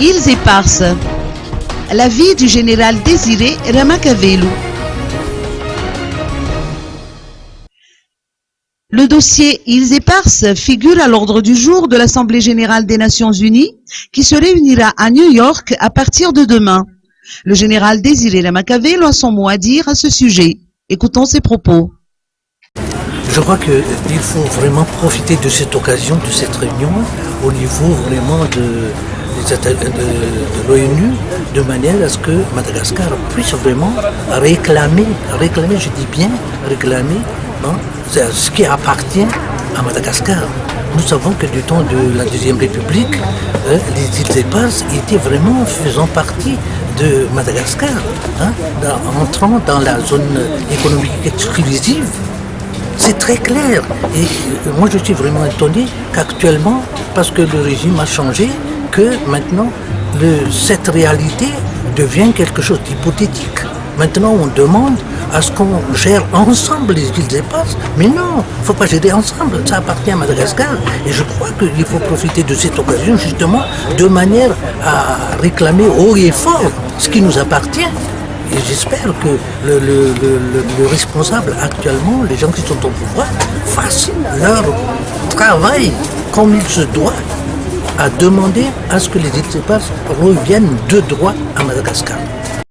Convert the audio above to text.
Îles Éparses. La vie du général Désiré Ramacavelo. Le dossier Îles Éparses figure à l'ordre du jour de l'Assemblée générale des Nations unies qui se réunira à New York à partir de demain. Le général Désiré Ramacavelo a son mot à dire à ce sujet. Écoutons ses propos. Je crois qu'il faut vraiment profiter de cette occasion, de cette réunion, au niveau vraiment de l'ONU, de manière à ce que Madagascar puisse vraiment réclamer, je dis bien réclamer, hein, ce qui appartient à Madagascar. Nous savons que du temps de la Deuxième République, les îles Éparses étaient vraiment faisant partie de Madagascar, hein, entrant dans la zone économique exclusive. C'est très clair. Et moi je suis vraiment étonné qu'actuellement, parce que le régime a changé, que maintenant cette réalité devient quelque chose d'hypothétique. Maintenant on demande à ce qu'on gère ensemble les îles Éparses, mais non, il ne faut pas gérer ensemble, ça appartient à Madagascar. Et je crois qu'il faut profiter de cette occasion justement de manière à réclamer haut et fort ce qui nous appartient. Et j'espère que le responsable actuellement, les gens qui sont au pouvoir, fassent leur travail comme il se doit, à demander à ce que les îles Éparses reviennent de droit à Madagascar.